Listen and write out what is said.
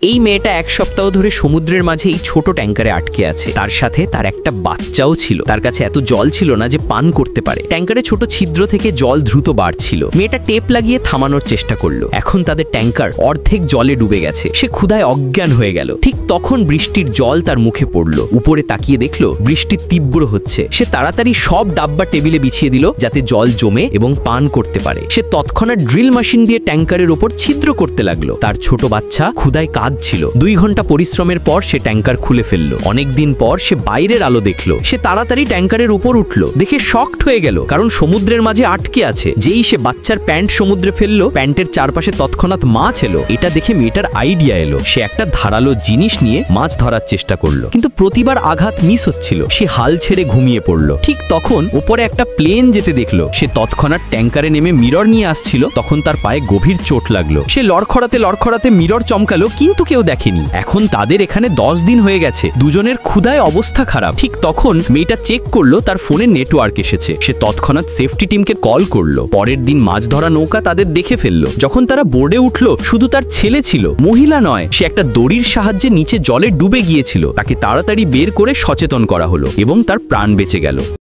এই মেয়েটা এক সপ্তাহ ধরে সমুদ্রের মাঝে এই ছোট ট্যাঙ্কারে আটকে আছে। তার সাথে তার একটা বাচ্চাও ছিল। তার কাছে এত জল ছিল না যে পান করতে পারে। ট্যাঙ্কারে ছোট ছিদ্র থেকে জল দ্রুত বাড়ছিল। মেয়েটা টেপ লাগিয়ে থামানোর চেষ্টা করলো। এখন তাদের ট্যাঙ্কার অর্ধেক জলে ডুবে গেছে। সে ক্ষুধায় অজ্ঞান হয়ে গেল। ঠিক তখন বৃষ্টির জল তার মুখে পড়লো। উপরে তাকিয়ে দেখলো বৃষ্টি তীব্র হচ্ছে। সে তাড়াতাড়ি সব ডাব্বা টেবিলে বিছিয়ে দিল যাতে জল জমে এবং পান করতে পারে। সে তৎক্ষণাৎ ড্রিল মেশিন দিয়ে ট্যাঙ্কারের উপর ছিদ্র করতে লাগলো। তার ছোট বাচ্চা ক্ষুধায় কাঁদছিল। 2 ঘন্টা পরিশ্রমের পর সে ট্যাঙ্কার খুলে ফেললো। অনেকদিন পর সে বাইরের আলো দেখলো। সে তাড়াতাড়ি ট্যাঙ্কারের উপর উঠলো। দেখে শকড হয়ে গেল, কারণ সমুদ্রের মাঝে আটকে আছে। যেই সে বাচ্চার প্যান্ট সমুদ্রে ফেললো, প্যান্টের চারপাশে তৎক্ষণাৎ মাছ এলো। এটা দেখে মেয়েটার আইডিয়া এলো। সে একটা ধারালো জিনিস নিয়ে মাছ ধরার চেষ্টা করলো, কিন্তু প্রতিবার আঘাত মিস হচ্ছিল। সে হাল ছেড়ে ঘুমিয়ে পড়লো। ঠিক তখন উপরে একটা প্লেন যেতে দেখলো। সে তৎক্ষণাৎ ট্যাঙ্কারে নেমে মিরর নিয়ে আসছিল। তখন তার পায়ে গভীর চোট লাগলো। সে লড়খড়াতে মিরর চমকালো, কিন্তু কেউ দেখেনি। এখন তাদের এখানে 10 দিন হয়ে গেছে। দুজনের ক্ষুধায় অবস্থা খারাপ। ঠিক তখন মেয়েটা চেক করলো তার ফোনে নেটওয়ার্ক এসেছে। সে তৎক্ষণাৎ সেফটি টিমকে কল করলো। পরের দিন মাছ ধরা নৌকা তাদের দেখে ফেললো। যখন তারা বোর্ডে উঠলো, শুধু তার ছেলে ছিল, মহিলা নয়। সে একটা দড়ির সাহায্যে নিচে জলে ডুবে গিয়েছিল। তাকে তাড়াতাড়ি বের করে সচেতন করা হলো এবং তার প্রাণ বেঁচে গেল।